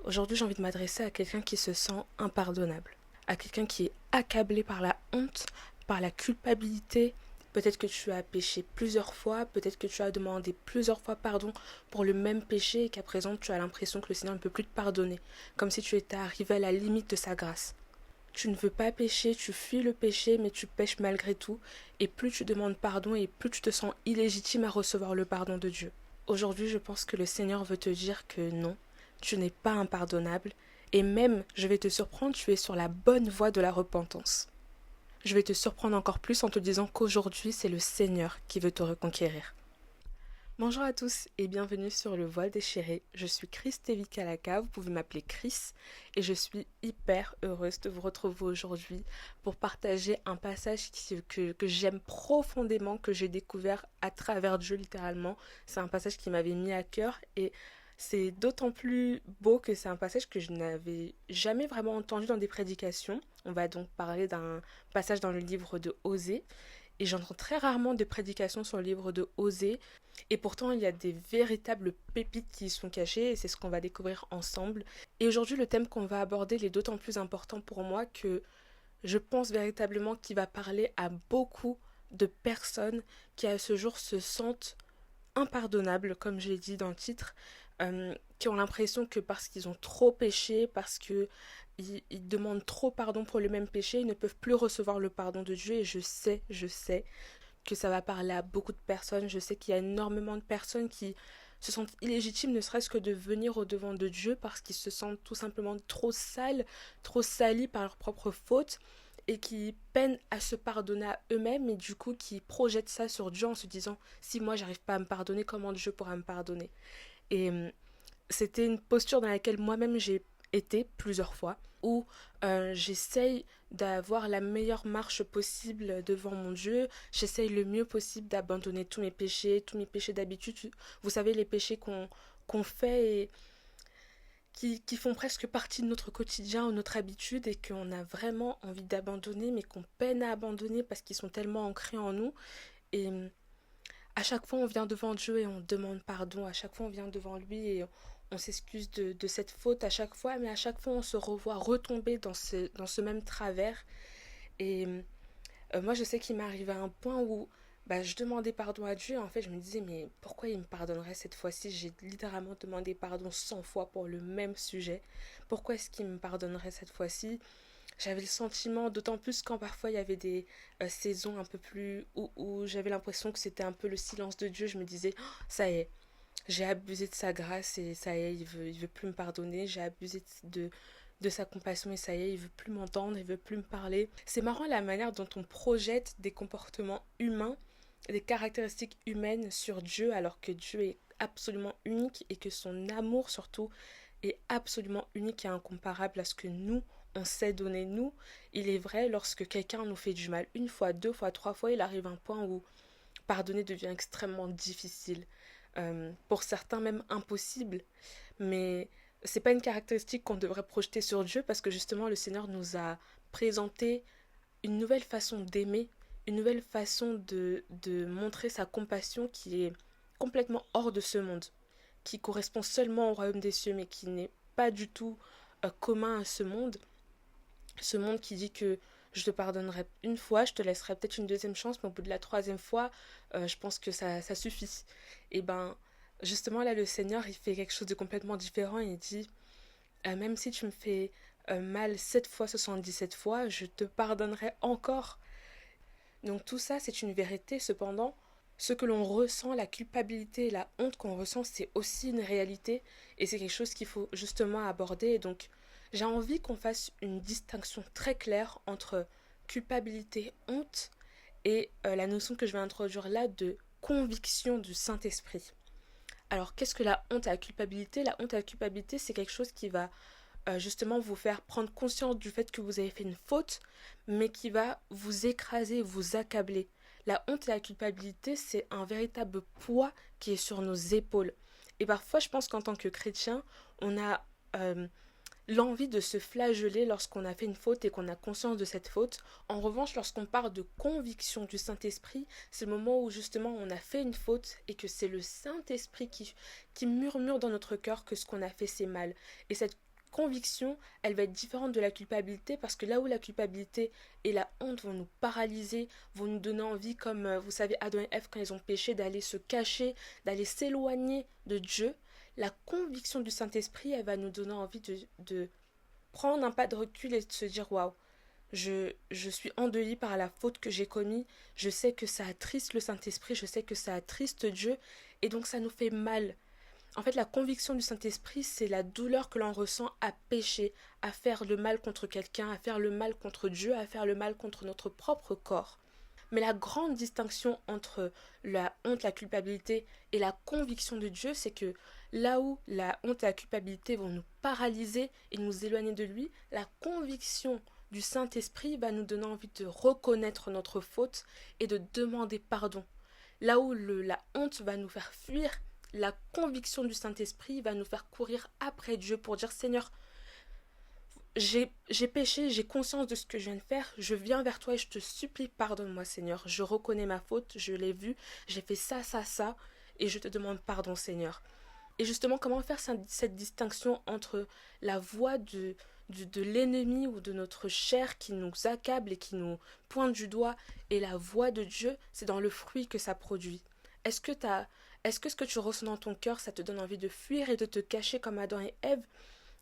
Aujourd'hui, j'ai envie de m'adresser à quelqu'un qui se sent impardonnable, à quelqu'un qui est accablé par la honte, par la culpabilité. Peut-être que tu as péché plusieurs fois, peut-être que tu as demandé plusieurs fois pardon pour le même péché et qu'à présent tu as l'impression que le Seigneur ne peut plus te pardonner, comme si tu étais arrivé à la limite de sa grâce. Tu ne veux pas pécher, tu fuis le péché, mais tu pèches malgré tout, et plus tu demandes pardon et plus tu te sens illégitime à recevoir le pardon de Dieu. Aujourd'hui, je pense que le Seigneur veut te dire que non, tu n'es pas impardonnable, et même, je vais te surprendre, tu es sur la bonne voie de la repentance. Je vais te surprendre encore plus en te disant qu'aujourd'hui, c'est le Seigneur qui veut te reconquérir. Bonjour à tous et bienvenue sur Le Voile déchiré. Je suis Christévi Kalaka, vous pouvez m'appeler Chris et je suis hyper heureuse de vous retrouver aujourd'hui pour partager un passage que j'aime profondément, que j'ai découvert à travers Dieu littéralement. C'est un passage qui m'avait mis à cœur et c'est d'autant plus beau que c'est un passage que je n'avais jamais vraiment entendu dans des prédications. On va donc parler d'un passage dans le livre de Osée. Et j'entends très rarement de prédications sur le livre de Osée. Et pourtant, il y a des véritables pépites qui y sont cachées et c'est ce qu'on va découvrir ensemble. Et aujourd'hui, le thème qu'on va aborder il est d'autant plus important pour moi que je pense véritablement qu'il va parler à beaucoup de personnes qui à ce jour se sentent impardonnables, comme je l'ai dit dans le titre, qui ont l'impression que parce qu'ils ont trop péché, parce que ils demandent trop pardon pour le même péché, ils ne peuvent plus recevoir le pardon de Dieu. Et je sais que ça va parler à beaucoup de personnes. Je sais qu'il y a énormément de personnes qui se sentent illégitimes, ne serait-ce que de venir au devant de Dieu parce qu'ils se sentent tout simplement trop sales, trop salis par leurs propres fautes et qui peinent à se pardonner à eux-mêmes et du coup qui projettent ça sur Dieu en se disant si moi j'arrive pas à me pardonner, comment Dieu pourra me pardonner. Et c'était une posture dans laquelle moi-même j'ai été plusieurs fois, où j'essaye d'avoir la meilleure marche possible devant mon Dieu, j'essaye le mieux possible d'abandonner tous mes péchés d'habitude, vous savez les péchés qu'on fait et qui font presque partie de notre quotidien ou notre habitude et qu'on a vraiment envie d'abandonner mais qu'on peine à abandonner parce qu'ils sont tellement ancrés en nous. Et à chaque fois on vient devant Dieu et on demande pardon, à chaque fois on vient devant lui et on s'excuse de cette faute à chaque fois, mais à chaque fois on se revoit retomber dans ce même travers. Et moi je sais qu'il m'est arrivé à un point où je demandais pardon à Dieu et en fait je me disais mais pourquoi il me pardonnerait cette fois-ci. J'ai littéralement demandé pardon 100 fois pour le même sujet. Pourquoi est-ce qu'il me pardonnerait cette fois-ci. J'avais le sentiment, d'autant plus quand parfois il y avait des saisons un peu plus où j'avais l'impression que c'était un peu le silence de Dieu. Je me disais, oh, ça y est, j'ai abusé de sa grâce et ça y est, il veut plus me pardonner. J'ai abusé de sa compassion et ça y est, il veut plus m'entendre, il veut plus me parler. C'est marrant la manière dont on projette des comportements humains, des caractéristiques humaines sur Dieu alors que Dieu est absolument unique et que son amour surtout est absolument unique et incomparable à ce que nous, on sait donner. Nous, il est vrai, lorsque quelqu'un nous fait du mal une fois, deux fois, trois fois, il arrive un point où pardonner devient extrêmement difficile. Pour certains même impossible. Mais c'est pas une caractéristique qu'on devrait projeter sur Dieu parce que justement le Seigneur nous a présenté une nouvelle façon d'aimer, une nouvelle façon de montrer sa compassion qui est complètement hors de ce monde, qui correspond seulement au royaume des cieux, mais qui n'est pas du tout commun à ce monde. Ce monde qui dit que je te pardonnerai une fois, je te laisserai peut-être une deuxième chance, mais au bout de la troisième fois, je pense que ça suffit. Et ben, justement, là, le Seigneur, il fait quelque chose de complètement différent. Il dit, même si tu me fais mal 7 fois, 77 fois, je te pardonnerai encore. Donc tout ça, c'est une vérité. Cependant, ce que l'on ressent, la culpabilité et la honte qu'on ressent, c'est aussi une réalité. Et c'est quelque chose qu'il faut justement aborder. Et donc, j'ai envie qu'on fasse une distinction très claire entre culpabilité, honte et la notion que je vais introduire là de conviction du Saint-Esprit. Alors, qu'est-ce que la honte et la culpabilité? La honte et la culpabilité, c'est quelque chose qui va justement vous faire prendre conscience du fait que vous avez fait une faute, mais qui va vous écraser, vous accabler. La honte et la culpabilité, c'est un véritable poids qui est sur nos épaules. Et parfois, je pense qu'en tant que chrétien, on a l'envie de se flageller lorsqu'on a fait une faute et qu'on a conscience de cette faute. En revanche, lorsqu'on parle de conviction du Saint-Esprit, c'est le moment où justement on a fait une faute et que c'est le Saint-Esprit qui murmure dans notre cœur que ce qu'on a fait c'est mal. Et cette conviction, elle va être différente de la culpabilité parce que là où la culpabilité et la honte vont nous paralyser, vont nous donner envie, comme vous savez Adam et Ève quand ils ont péché, d'aller se cacher, d'aller s'éloigner de Dieu, la conviction du Saint-Esprit, elle va nous donner envie de prendre un pas de recul et de se dire waouh, je suis endeuillée par la faute que j'ai commise, je sais que ça attriste le Saint-Esprit, je sais que ça attriste Dieu, et donc ça nous fait mal. En fait, la conviction du Saint-Esprit, c'est la douleur que l'on ressent à pécher, à faire le mal contre quelqu'un, à faire le mal contre Dieu, à faire le mal contre notre propre corps. Mais la grande distinction entre la honte, la culpabilité et la conviction de Dieu, c'est que là où la honte et la culpabilité vont nous paralyser et nous éloigner de lui, la conviction du Saint-Esprit va nous donner envie de reconnaître notre faute et de demander pardon. Là où la honte va nous faire fuir, la conviction du Saint-Esprit va nous faire courir après Dieu pour dire Seigneur, j'ai péché, j'ai conscience de ce que je viens de faire, je viens vers toi et je te supplie, pardonne-moi Seigneur, je reconnais ma faute, je l'ai vu, j'ai fait ça, ça, ça, et je te demande pardon Seigneur. Et justement, comment faire cette distinction entre la voix de l'ennemi ou de notre chair qui nous accable et qui nous pointe du doigt et la voix de Dieu, c'est dans le fruit que ça produit. Est-ce que ce que tu ressens dans ton cœur, ça te donne envie de fuir et de te cacher comme Adam et Ève,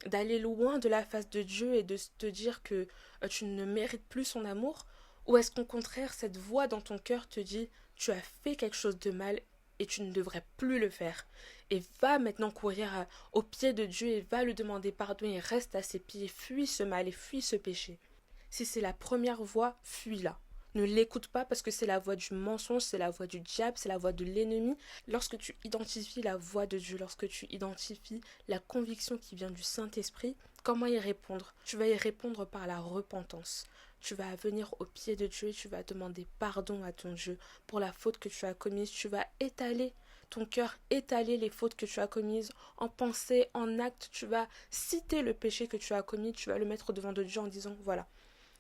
d'aller loin de la face de Dieu et de te dire que tu ne mérites plus son amour? Ou est-ce qu'au contraire, cette voix dans ton cœur te dit tu as fait quelque chose de mal et tu ne devrais plus le faire? Et va maintenant courir aux pieds de Dieu et va lui demander pardon et reste à ses pieds, fuis ce mal et fuis ce péché. Si c'est la première voix, fuis-la. Ne l'écoute pas parce que c'est la voix du mensonge, c'est la voix du diable, c'est la voix de l'ennemi. Lorsque tu identifies la voix de Dieu, lorsque tu identifies la conviction qui vient du Saint-Esprit, comment y répondre? Tu vas y répondre par la repentance. Tu vas venir au pied de Dieu et tu vas demander pardon à ton Dieu pour la faute que tu as commise. Tu vas étaler ton cœur, étaler les fautes que tu as commises en pensée, en acte. Tu vas citer le péché que tu as commis, tu vas le mettre devant de Dieu en disant voilà,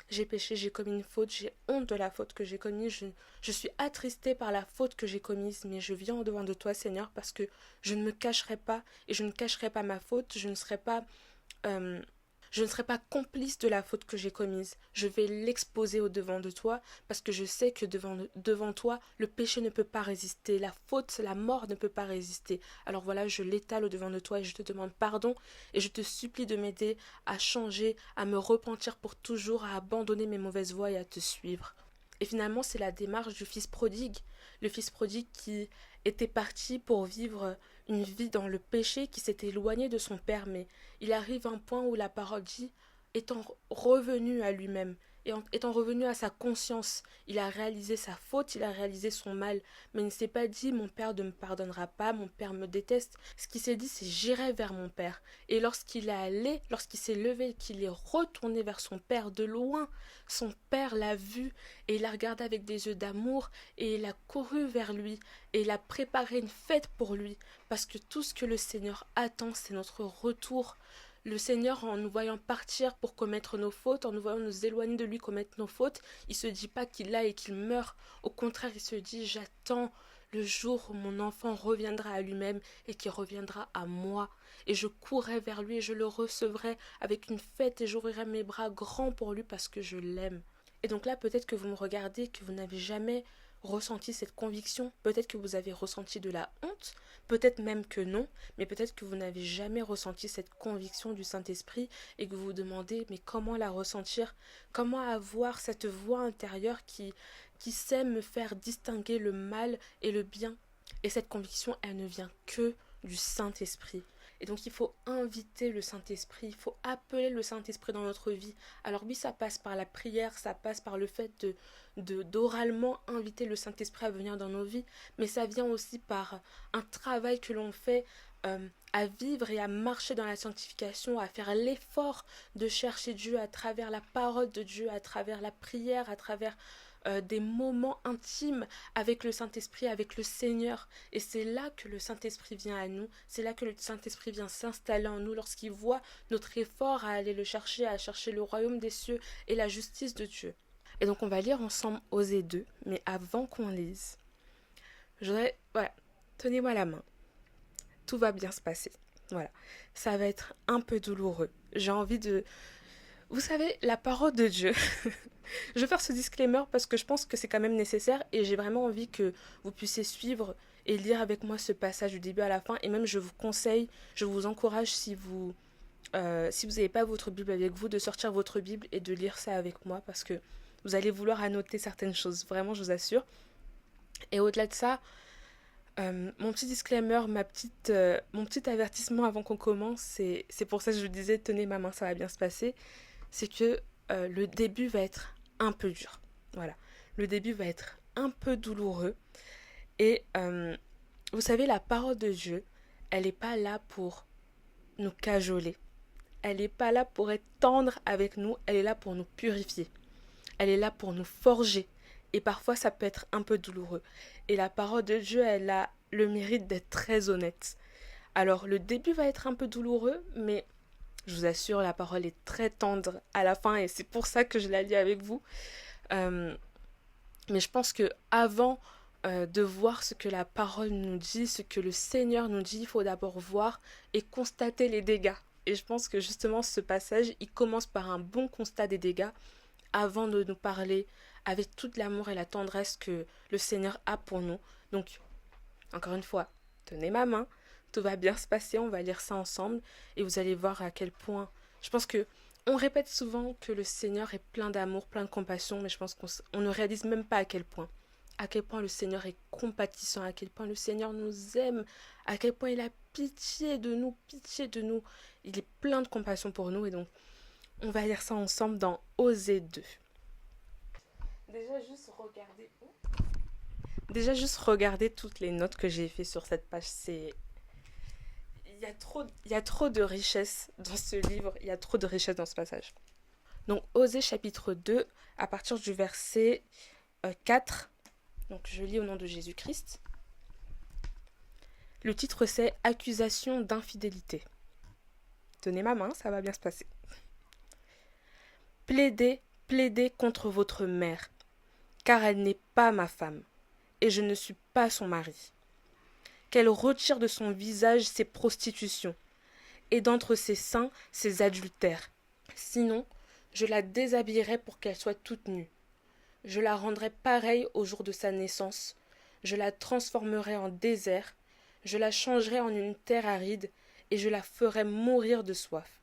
j'ai péché, j'ai commis une faute, j'ai honte de la faute que j'ai commise, je suis attristée par la faute que j'ai commise, mais je viens au devant de toi, Seigneur, parce que je ne me cacherai pas et je ne cacherai pas ma faute, je ne serai pas complice de la faute que j'ai commise. Je vais l'exposer au devant de toi parce que je sais que devant toi, le péché ne peut pas résister, la faute, la mort ne peut pas résister. Alors voilà, je l'étale au devant de toi et je te demande pardon et je te supplie de m'aider à changer, à me repentir pour toujours, à abandonner mes mauvaises voies et à te suivre. Et finalement, c'est la démarche du fils prodigue. Le fils prodigue qui était parti pour vivre une vie dans le péché, qui s'était éloigné de son père, mais il arrive à un point où la parole dit, étant revenu à lui-même, et étant revenu à sa conscience, il a réalisé sa faute, il a réalisé son mal, mais il ne s'est pas dit mon père ne me pardonnera pas, mon père me déteste. Ce qu'il s'est dit, c'est j'irai vers mon père. Et lorsqu'il est allé, lorsqu'il s'est levé, qu'il est retourné vers son père de loin, son père l'a vu et il l'a regardé avec des yeux d'amour et il a couru vers lui et il a préparé une fête pour lui parce que tout ce que le Seigneur attend, c'est notre retour. Le Seigneur, en nous voyant partir pour commettre nos fautes, en nous voyant nous éloigner de lui, commettre nos fautes, il se dit pas qu'il a et qu'il meurt. Au contraire, il se dit j'attends le jour où mon enfant reviendra à lui-même et qu'il reviendra à moi. Et je courrai vers lui et je le recevrai avec une fête et j'ouvrirai mes bras grands pour lui parce que je l'aime. Et donc là, peut-être que vous me regardez, que vous n'avez jamais ressenti cette conviction, peut-être que vous avez ressenti de la honte, peut-être même que non, mais peut-être que vous n'avez jamais ressenti cette conviction du Saint-Esprit et que vous vous demandez mais comment la ressentir, comment avoir cette voix intérieure qui sait me faire distinguer le mal et le bien. Et cette conviction, elle ne vient que du Saint-Esprit. Et donc il faut inviter le Saint-Esprit, il faut appeler le Saint-Esprit dans notre vie. Alors oui, ça passe par la prière, ça passe par le fait d'oralement inviter le Saint-Esprit à venir dans nos vies, mais ça vient aussi par un travail que l'on fait à vivre et à marcher dans la sanctification, à faire l'effort de chercher Dieu à travers la parole de Dieu, à travers la prière, à travers des moments intimes avec le Saint-Esprit, avec le Seigneur. Et c'est là que le Saint-Esprit vient à nous, c'est là que le Saint-Esprit vient s'installer en nous lorsqu'il voit notre effort à aller le chercher, à chercher le royaume des cieux et la justice de Dieu. Et donc on va lire ensemble Osée 2, mais avant qu'on lise, voilà, tenez-moi la main. Tout va bien se passer. Voilà, ça va être un peu douloureux. J'ai envie de... Vous savez, la parole de Dieu, je vais faire ce disclaimer parce que je pense que c'est quand même nécessaire et j'ai vraiment envie que vous puissiez suivre et lire avec moi ce passage du début à la fin. Et même je vous conseille, je vous encourage si vous n'avez pas votre Bible avec vous, de sortir votre Bible et de lire ça avec moi parce que vous allez vouloir annoter certaines choses, vraiment je vous assure. Et au-delà de ça, mon petit disclaimer, mon petit avertissement avant qu'on commence, c'est pour ça que je vous disais tenez ma main, ça va bien se passer, c'est que le début va être un peu dur. Voilà, le début va être un peu douloureux et vous savez, la parole de Dieu, elle n'est pas là pour nous cajoler. Elle n'est pas là pour être tendre avec nous, elle est là pour nous purifier. Elle est là pour nous forger. Et parfois, ça peut être un peu douloureux. Et la parole de Dieu, elle a le mérite d'être très honnête. Alors, le début va être un peu douloureux, mais je vous assure, la parole est très tendre à la fin, et c'est pour ça que je la lis avec vous. Mais je pense que avant de voir ce que la parole nous dit, ce que le Seigneur nous dit, il faut d'abord voir et constater les dégâts. Et je pense que justement, ce passage, il commence par un bon constat des dégâts avant de nous parler avec tout l'amour et la tendresse que le Seigneur a pour nous. Donc, encore une fois, tenez ma main, tout va bien se passer, on va lire ça ensemble et vous allez voir à quel point... Je pense que on répète souvent que le Seigneur est plein d'amour, plein de compassion, mais je pense qu'on ne réalise même pas à quel point. À quel point le Seigneur est compatissant, à quel point le Seigneur nous aime, à quel point il a pitié de nous, pitié de nous. Il est plein de compassion pour nous et donc on va lire ça ensemble dans Osée 2. Déjà juste regardez toutes les notes que j'ai fait sur cette page. Il y a trop de richesse dans ce livre, il y a trop de richesse dans ce passage. Donc Osée chapitre 2, à partir du verset 4, donc je lis au nom de Jésus-Christ. Le titre c'est Accusation d'infidélité. Tenez ma main, ça va bien se passer. Plaidez, plaidez contre votre mère, car elle n'est pas ma femme, et je ne suis pas son mari. Qu'elle retire de son visage ses prostitutions, et d'entre ses seins ses adultères. Sinon, je la déshabillerai pour qu'elle soit toute nue. Je la rendrai pareille au jour de sa naissance. Je la transformerai en désert. Je la changerai en une terre aride, et je la ferai mourir de soif.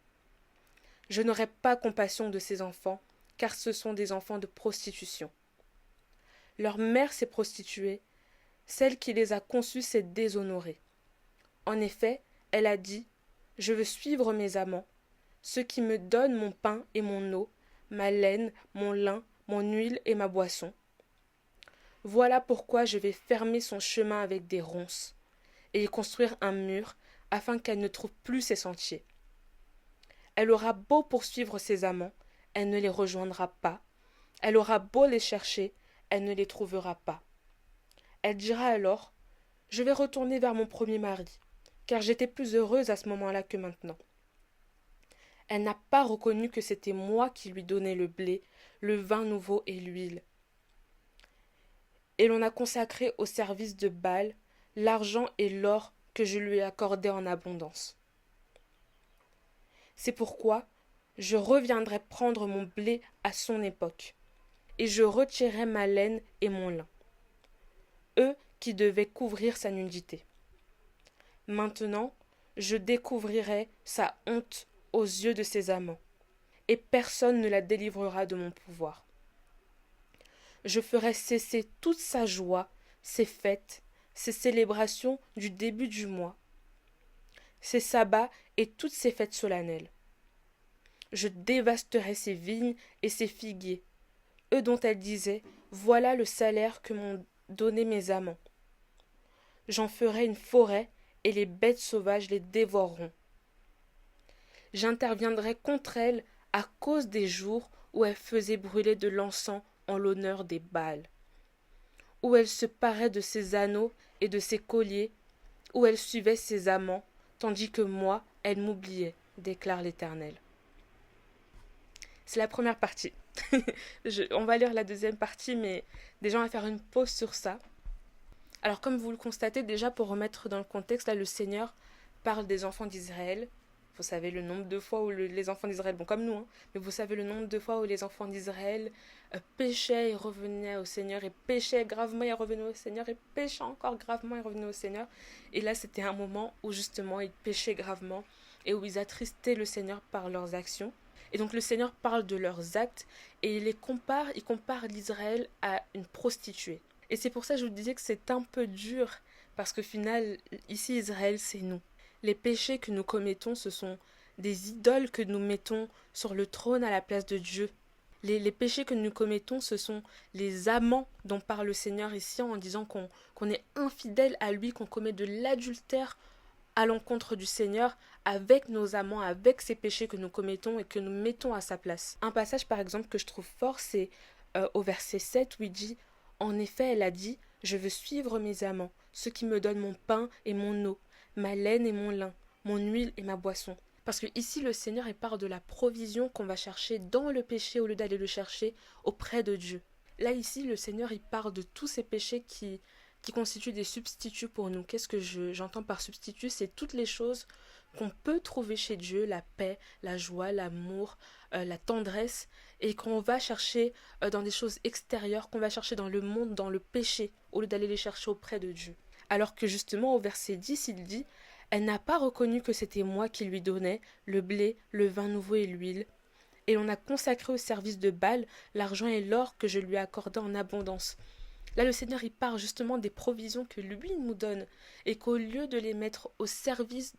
Je n'aurai pas compassion de ses enfants, car ce sont des enfants de prostitution. Leur mère s'est prostituée, celle qui les a conçus s'est déshonorée. En effet, elle a dit « Je veux suivre mes amants, ceux qui me donnent mon pain et mon eau, ma laine, mon lin, mon huile et ma boisson. Voilà pourquoi je vais fermer son chemin avec des ronces, et y construire un mur, afin qu'elle ne trouve plus ses sentiers. Elle aura beau poursuivre ses amants, elle ne les rejoindra pas. Elle aura beau les chercher, elle ne les trouvera pas. Elle dira alors « Je vais retourner vers mon premier mari, car j'étais plus heureuse à ce moment-là que maintenant. » Elle n'a pas reconnu que c'était moi qui lui donnais le blé, le vin nouveau et l'huile. Et l'on a consacré au service de Baal l'argent et l'or que je lui ai accordé en abondance. C'est pourquoi je reviendrai prendre mon blé à son époque, et je retirerai ma laine et mon lin, eux qui devaient couvrir sa nudité. Maintenant, je découvrirai sa honte aux yeux de ses amants, et personne ne la délivrera de mon pouvoir. Je ferai cesser toute sa joie, ses fêtes, ses célébrations du début du mois, ses sabbats et toutes ses fêtes solennelles. Je dévasterai ses vignes et ses figuiers, eux dont elle disait « Voilà le salaire que m'ont donné mes amants. » J'en ferai une forêt, et les bêtes sauvages les dévoreront. J'interviendrai contre elle à cause des jours où elle faisait brûler de l'encens en l'honneur des Baals, où elle se parait de ses anneaux et de ses colliers, où elle suivait ses amants, tandis que moi, elle m'oubliait, déclare l'Éternel. C'est la première partie. On va lire la deuxième partie, mais déjà on va faire une pause sur ça. Alors comme vous le constatez, déjà pour remettre dans le contexte, là le Seigneur parle des enfants d'Israël. Vous savez le nombre de fois où les enfants d'Israël, bon comme nous, hein, mais vous savez le nombre de fois où les enfants d'Israël péchaient et revenaient au Seigneur, et péchaient gravement et revenaient au Seigneur, et péchaient encore gravement et revenaient au Seigneur. Et là, c'était un moment où justement ils péchaient gravement et où ils attristaient le Seigneur par leurs actions. Et donc le Seigneur parle de leurs actes et il compare l'Israël à une prostituée. Et c'est pour ça que je vous disais que c'est un peu dur, parce qu'au final, ici Israël, c'est nous. Les péchés que nous commettons, ce sont des idoles que nous mettons sur le trône à la place de Dieu. Les péchés que nous commettons, ce sont les amants dont parle le Seigneur ici en disant qu'on est infidèle à lui, qu'on commet de l'adultère à l'encontre du Seigneur avec nos amants, avec ces péchés que nous commettons et que nous mettons à sa place. Un passage par exemple que je trouve fort, c'est au verset 7 où il dit « En effet, elle a dit, je veux suivre mes amants, ceux qui me donnent mon pain et mon eau, ma laine et mon lin, mon huile et ma boisson. » Parce que ici le Seigneur il parle de la provision qu'on va chercher dans le péché au lieu d'aller le chercher auprès de Dieu. Là ici le Seigneur il parle de tous ces péchés qui constituent des substituts pour nous. Qu'est-ce que j'entends par substitut? C'est toutes les choses qu'on peut trouver chez Dieu, la paix, la joie, l'amour, la tendresse, et qu'on va chercher dans des choses extérieures, qu'on va chercher dans le monde, dans le péché, au lieu d'aller les chercher auprès de Dieu. Alors que justement au verset 10, il dit « Elle n'a pas reconnu que c'était moi qui lui donnais le blé, le vin nouveau et l'huile. Et on a consacré au service de Baal l'argent et l'or que je lui ai accordé en abondance. » Là, le Seigneur, il parle justement des provisions que lui nous donne et qu'au lieu de les mettre au service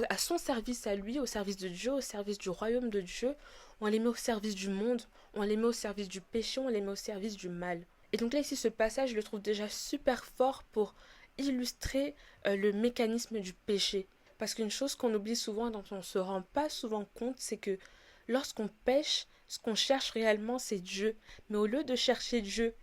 à son service à lui, au service de Dieu, au service du royaume de Dieu, on les met au service du monde, on les met au service du péché, on les met au service du mal. Et donc là, ici, ce passage, je le trouve déjà super fort pour illustrer le mécanisme du péché. Parce qu'une chose qu'on oublie souvent et dont on ne se rend pas souvent compte, c'est que lorsqu'on pêche, ce qu'on cherche réellement, c'est Dieu. Mais au lieu de chercher Dieu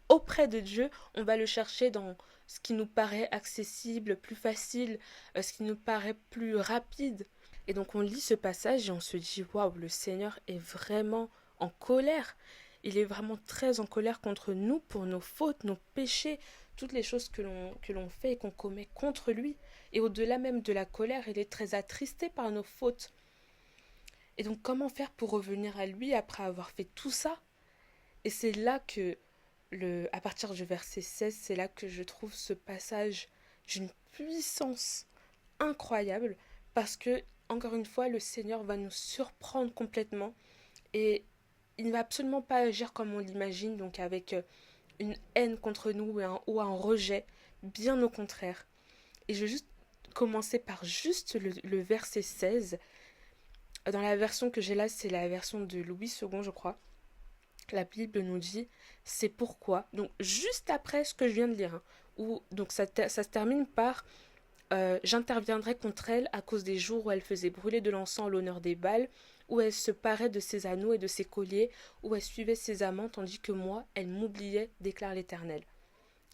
auprès de Dieu, on va le chercher dans ce qui nous paraît accessible, plus facile, ce qui nous paraît plus rapide. Et donc on lit ce passage et on se dit waouh, le Seigneur est vraiment en colère. Il est vraiment très en colère contre nous pour nos fautes, nos péchés, toutes les choses que l'on fait et qu'on commet contre lui. Et au-delà même de la colère, il est très attristé par nos fautes. Et donc comment faire pour revenir à lui après avoir fait tout ça? Et c'est là que à partir du verset 16, c'est là que je trouve ce passage d'une puissance incroyable parce que, encore une fois, le Seigneur va nous surprendre complètement et il ne va absolument pas agir comme on l'imagine, donc avec une haine contre nous ou un rejet, bien au contraire. Et je vais juste commencer par juste le verset 16. Dans la version que j'ai là, c'est la version de Louis II, je crois. La Bible nous dit c'est pourquoi, donc juste après ce que je viens de lire, hein, où donc ça se termine par j'interviendrai contre elle à cause des jours où elle faisait brûler de l'encens en l'honneur des Baals, où elle se parait de ses anneaux et de ses colliers, où elle suivait ses amants, tandis que moi, elle m'oubliait, déclare l'Éternel.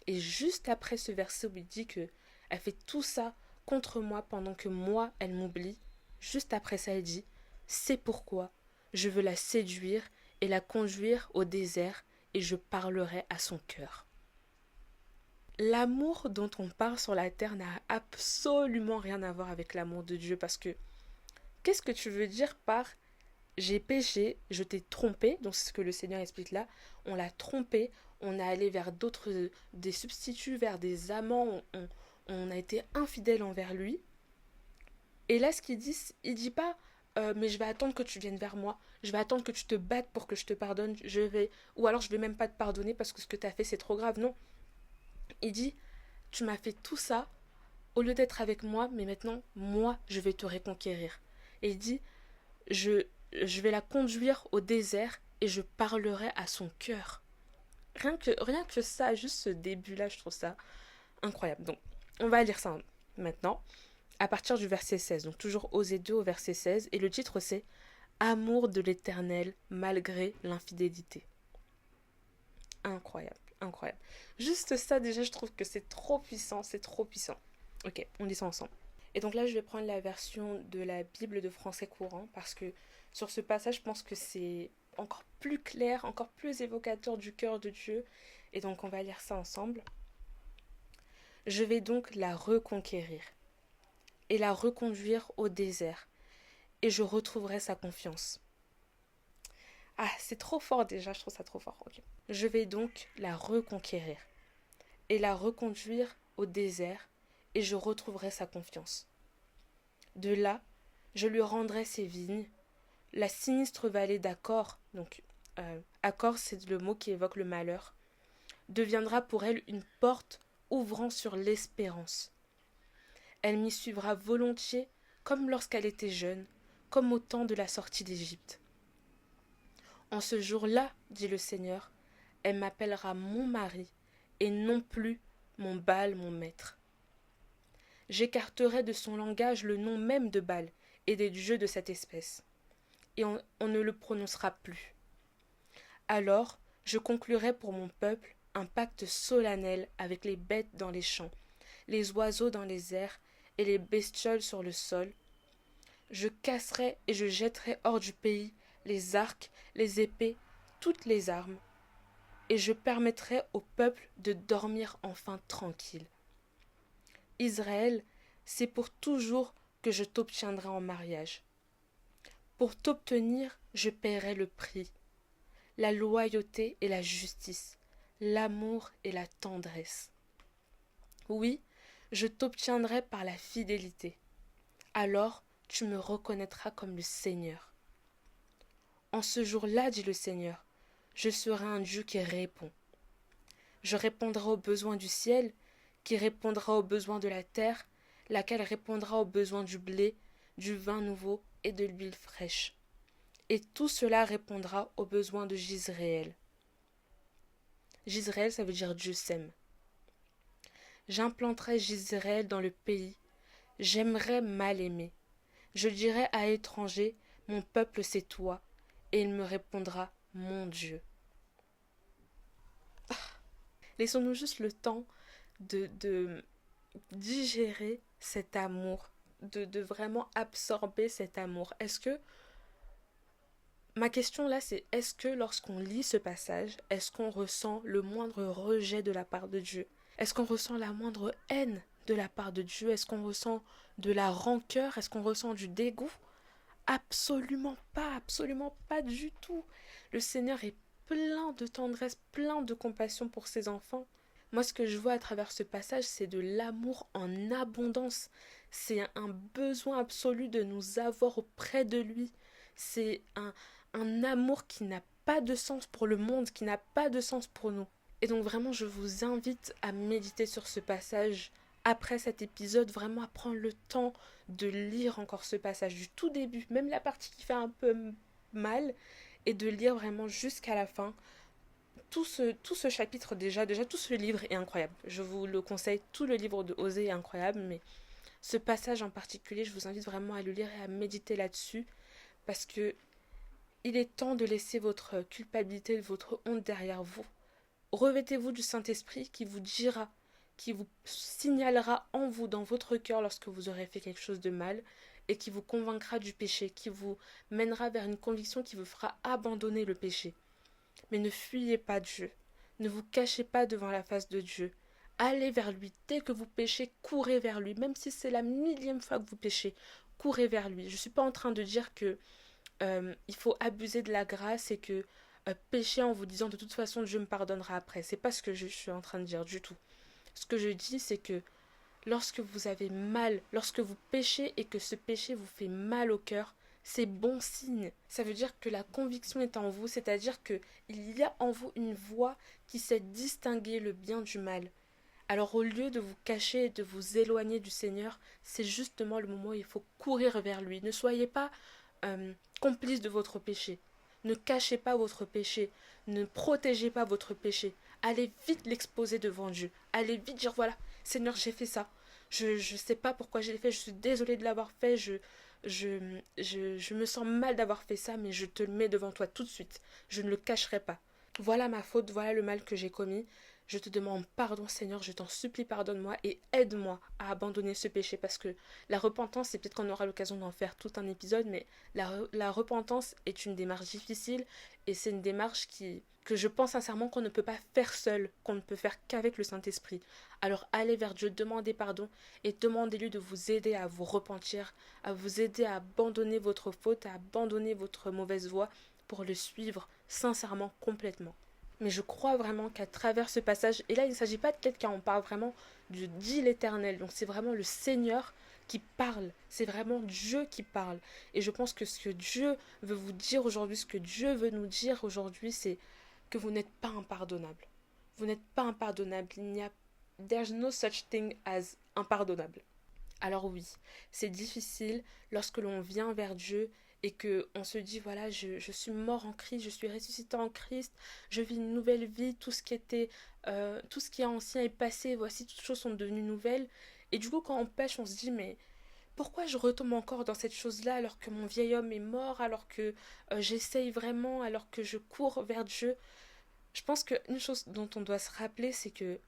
Et juste après ce verset où il dit que elle fait tout ça contre moi pendant que moi, elle m'oublie, juste après ça, elle dit c'est pourquoi je veux la séduire et la conduire au désert, et je parlerai à son cœur. L'amour dont on parle sur la terre n'a absolument rien à voir avec l'amour de Dieu, parce que qu'est-ce que tu veux dire par j'ai péché, je t'ai trompé, donc c'est ce que le Seigneur explique là, on l'a trompé, on a allé vers des substituts, vers des amants, on a été infidèle envers lui. Et là, ce qu'il dit, il dit pas mais je vais attendre que tu viennes vers moi, je vais attendre que tu te battes pour que je te pardonne, ou alors je vais même pas te pardonner parce que ce que tu as fait c'est trop grave. Non, il dit tu m'as fait tout ça au lieu d'être avec moi, mais maintenant moi je vais te reconquérir. Et il dit je vais la conduire au désert et je parlerai à son cœur. Rien que ça, juste ce début là, je trouve ça incroyable. Donc on va lire ça maintenant à partir du verset 16, donc toujours Osée 2 au verset 16, et le titre c'est « Amour de l'Éternel malgré l'infidélité ». Incroyable, incroyable. Juste ça déjà, je trouve que c'est trop puissant, c'est trop puissant. Ok, on dit ça ensemble. Et donc là, je vais prendre la version de la Bible de français courant, parce que sur ce passage, je pense que c'est encore plus clair, encore plus évocateur du cœur de Dieu, et donc on va lire ça ensemble. « Je vais donc la reconquérir. et la reconduire au désert, et je retrouverai sa confiance. Ah, c'est trop fort déjà, je trouve ça trop fort. Okay. Je vais donc la reconquérir et la reconduire au désert, et je retrouverai sa confiance. De là, je lui rendrai ses vignes, la sinistre vallée d'Accor, donc Accor c'est le mot qui évoque le malheur, deviendra pour elle une porte ouvrant sur l'espérance. Elle m'y suivra volontiers comme lorsqu'elle était jeune, comme au temps de la sortie d'Égypte. En ce jour-là, dit le Seigneur, elle m'appellera mon mari, et non plus mon Baal, mon maître. J'écarterai de son langage le nom même de Baal et des dieux de cette espèce, et on ne le prononcera plus. Alors, je conclurai pour mon peuple un pacte solennel avec les bêtes dans les champs, les oiseaux dans les airs et les bestioles sur le sol. Je casserai et je jetterai hors du pays les arcs, les épées, toutes les armes, et je permettrai au peuple de dormir enfin tranquille. Israël, c'est pour toujours que je t'obtiendrai en mariage. Pour t'obtenir, je paierai le prix, la loyauté et la justice, l'amour et la tendresse. Oui, je t'obtiendrai par la fidélité. Alors tu me reconnaîtras comme le Seigneur. En ce jour-là, dit le Seigneur, je serai un Dieu qui répond. Je répondrai aux besoins du ciel, qui répondra aux besoins de la terre, laquelle répondra aux besoins du blé, du vin nouveau et de l'huile fraîche. Et tout cela répondra aux besoins de Jisraël. Jisraël, ça veut dire Dieu sème. J'implanterai Jisraël dans le pays. J'aimerai mal aimer. Je dirai à étranger, mon peuple c'est toi, et il me répondra, mon Dieu. Laissons-nous juste le temps de digérer cet amour, de vraiment absorber cet amour. Ma question là, c'est est-ce que lorsqu'on lit ce passage, est-ce qu'on ressent le moindre rejet de la part de Dieu? Est-ce qu'on ressent la moindre haine de la part de Dieu? Est-ce qu'on ressent de la rancœur? Est-ce qu'on ressent du dégoût? Absolument pas du tout. Le Seigneur est plein de tendresse, plein de compassion pour ses enfants. Moi, ce que je vois à travers ce passage, c'est de l'amour en abondance. C'est un besoin absolu de nous avoir auprès de lui. C'est un amour qui n'a pas de sens pour le monde, qui n'a pas de sens pour nous. Et donc vraiment, je vous invite à méditer sur ce passage après cet épisode, vraiment à prendre le temps de lire encore ce passage du tout début, même la partie qui fait un peu mal, et de lire vraiment jusqu'à la fin. Tout ce chapitre déjà tout ce livre est incroyable. Je vous le conseille, tout le livre de Osée est incroyable, mais ce passage en particulier, je vous invite vraiment à le lire et à méditer là-dessus, parce que il est temps de laisser votre culpabilité, votre honte derrière vous. Revêtez-vous du Saint-Esprit qui vous dira, qui vous signalera en vous, dans votre cœur, lorsque vous aurez fait quelque chose de mal, et qui vous convaincra du péché, qui vous mènera vers une conviction qui vous fera abandonner le péché. Mais ne fuyez pas Dieu, ne vous cachez pas devant la face de Dieu. Allez vers lui, dès que vous péchez, courez vers lui, même si c'est la millième fois que vous péchez, courez vers lui. Je ne suis pas en train de dire que il faut abuser de la grâce et que pécher en vous disant de toute façon Dieu me pardonnera après. C'est pas ce que je suis en train de dire du tout. Ce que je dis, c'est que lorsque vous avez mal, lorsque vous péchez et que ce péché vous fait mal au cœur, c'est bon signe. Ça veut dire que la conviction est en vous, c'est-à-dire qu'il y a en vous une voix qui sait distinguer le bien du mal. Alors au lieu de vous cacher et de vous éloigner du Seigneur, c'est justement le moment où il faut courir vers lui. Ne soyez pas complice de votre péché. Ne cachez pas votre péché. Ne protégez pas votre péché. Allez vite l'exposer devant Dieu. Allez vite dire voilà, Seigneur, j'ai fait ça. Je sais pas pourquoi je l'ai fait. Je suis désolée de l'avoir fait. Je me sens mal d'avoir fait ça, mais je te le mets devant toi tout de suite. Je ne le cacherai pas. Voilà ma faute, voilà le mal que j'ai commis. Je te demande pardon, Seigneur, je t'en supplie, pardonne-moi et aide-moi à abandonner ce péché, parce que la repentance, c'est peut-être qu'on aura l'occasion d'en faire tout un épisode, mais la repentance est une démarche difficile et c'est une démarche que je pense sincèrement qu'on ne peut pas faire seul, qu'on ne peut faire qu'avec le Saint-Esprit. Alors allez vers Dieu, demandez pardon et demandez-lui de vous aider à vous repentir, à vous aider à abandonner votre faute, à abandonner votre mauvaise voie pour le suivre sincèrement, complètement. Mais je crois vraiment qu'à travers ce passage, et là il ne s'agit pas de quelqu'un, on parle vraiment du dit l'Éternel, donc c'est vraiment le Seigneur qui parle, c'est vraiment Dieu qui parle. Et je pense que ce que Dieu veut vous dire aujourd'hui, ce que Dieu veut nous dire aujourd'hui, c'est que vous n'êtes pas impardonnable. Vous n'êtes pas impardonnable. There's no such thing as impardonnable. Alors oui, c'est difficile lorsque l'on vient vers Dieu et que on se dit voilà, je suis mort en Christ, je suis ressuscité en Christ, je vis une nouvelle vie, tout ce qui est ancien est passé, voici toutes choses sont devenues nouvelles. Et du coup quand on pêche, on se dit mais pourquoi je retombe encore dans cette chose-là alors que mon vieil homme est mort, alors que j'essaye vraiment, alors que je cours vers Dieu. Je pense qu'une chose dont on doit se rappeler, c'est que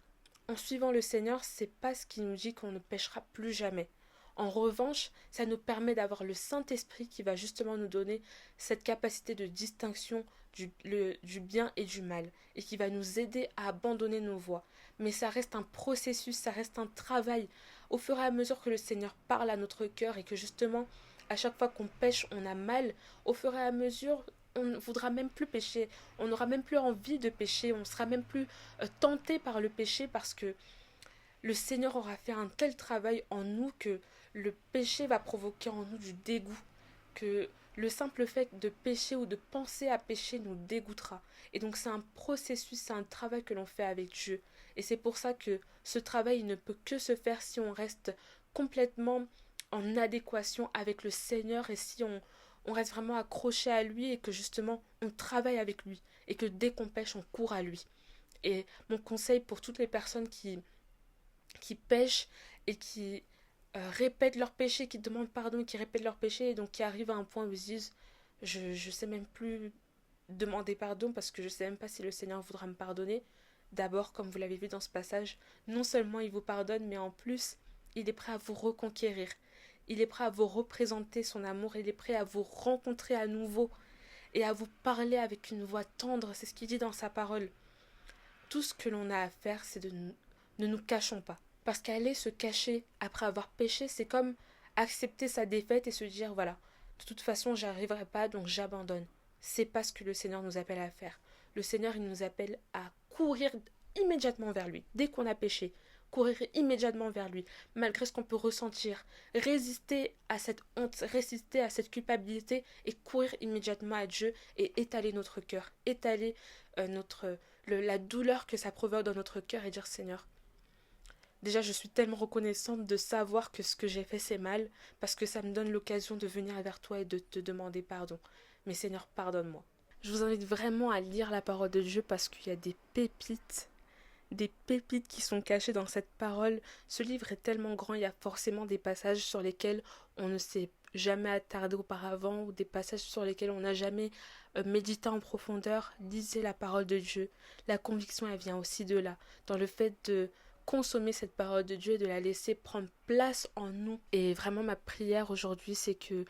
en suivant le Seigneur, c'est pas ce qui nous dit qu'on ne péchera plus jamais. En revanche, ça nous permet d'avoir le Saint-Esprit qui va justement nous donner cette capacité de distinction du bien et du mal et qui va nous aider à abandonner nos voies. Mais ça reste un processus, ça reste un travail. Au fur et à mesure que le Seigneur parle à notre cœur et que justement, à chaque fois qu'on pêche, on a mal, au fur et à mesure, on ne voudra même plus pécher, on n'aura même plus envie de pécher, on ne sera même plus tenté par le péché parce que le Seigneur aura fait un tel travail en nous que le péché va provoquer en nous du dégoût, que le simple fait de pécher ou de penser à pécher nous dégoûtera. Et donc c'est un processus, c'est un travail que l'on fait avec Dieu. Et c'est pour ça que ce travail ne peut que se faire si on reste complètement en adéquation avec le Seigneur et si on reste vraiment accroché à lui et que justement on travaille avec lui et que dès qu'on pêche on court à lui. Et mon conseil pour toutes les personnes qui pêchent et qui répètent leurs péchés, qui demandent pardon, qui répètent leurs péchés et donc qui arrivent à un point où ils se disent je sais même plus demander pardon parce que je sais même pas si le Seigneur voudra me pardonner. D'abord, comme vous l'avez vu dans ce passage, non seulement il vous pardonne, mais en plus, il est prêt à vous reconquérir. Il est prêt à vous représenter son amour, il est prêt à vous rencontrer à nouveau et à vous parler avec une voix tendre, c'est ce qu'il dit dans sa parole. Tout ce que l'on a à faire, c'est ne nous cachons pas. Parce qu'aller se cacher après avoir péché, c'est comme accepter sa défaite et se dire voilà, de toute façon, j'arriverai pas, donc j'abandonne. C'est pas ce que le Seigneur nous appelle à faire. Le Seigneur, il nous appelle à courir immédiatement vers lui, dès qu'on a péché. Courir immédiatement vers lui, malgré ce qu'on peut ressentir, résister à cette honte, résister à cette culpabilité et courir immédiatement à Dieu et étaler notre cœur, étaler la douleur que ça provoque dans notre cœur et dire Seigneur, déjà je suis tellement reconnaissante de savoir que ce que j'ai fait c'est mal parce que ça me donne l'occasion de venir vers toi et de te demander pardon. Mais Seigneur, pardonne-moi. Je vous invite vraiment à lire la parole de Dieu parce qu'il y a des pépites qui sont cachées dans cette parole. Ce livre est tellement grand, il y a forcément des passages sur lesquels on ne s'est jamais attardé auparavant ou des passages sur lesquels on n'a jamais médité en profondeur. Lisez la parole de Dieu. La conviction, elle vient aussi de là, dans le fait de consommer cette parole de Dieu et de la laisser prendre place en nous. Et vraiment ma prière aujourd'hui, c'est que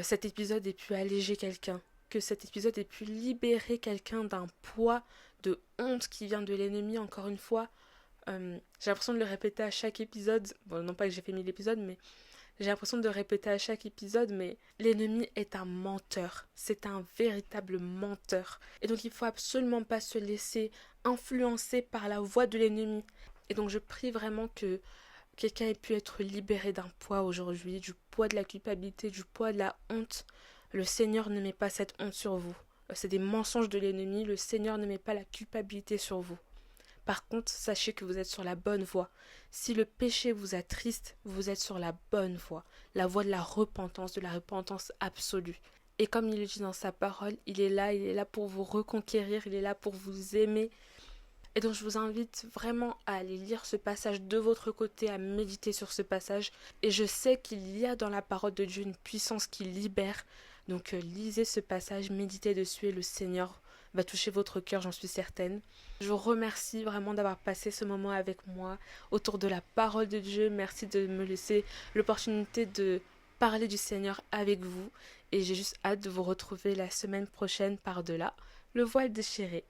cet épisode ait pu alléger quelqu'un, que cet épisode ait pu libérer quelqu'un d'un poids de honte qui vient de l'ennemi, encore une fois. J'ai l'impression de le répéter à chaque épisode. Bon, non pas que j'ai fait 1000 épisodes, mais j'ai l'impression de le répéter à chaque épisode, mais l'ennemi est un menteur. C'est un véritable menteur. Et donc il ne faut absolument pas se laisser influencer par la voix de l'ennemi. Et donc je prie vraiment que quelqu'un ait pu être libéré d'un poids aujourd'hui, du poids de la culpabilité, du poids de la honte. Le Seigneur ne met pas cette honte sur vous. C'est des mensonges de l'ennemi. Le Seigneur ne met pas la culpabilité sur vous. Par contre, sachez que vous êtes sur la bonne voie. Si le péché vous attriste, vous êtes sur la bonne voie. La voie de la repentance absolue. Et comme il le dit dans sa parole, il est là pour vous reconquérir, il est là pour vous aimer. Et donc je vous invite vraiment à aller lire ce passage de votre côté, à méditer sur ce passage. Et je sais qu'il y a dans la parole de Dieu une puissance qui libère. Donc lisez ce passage, méditez dessus et le Seigneur va toucher votre cœur, j'en suis certaine. Je vous remercie vraiment d'avoir passé ce moment avec moi autour de la parole de Dieu. Merci de me laisser l'opportunité de parler du Seigneur avec vous. Et j'ai juste hâte de vous retrouver la semaine prochaine par-delà le voile déchiré.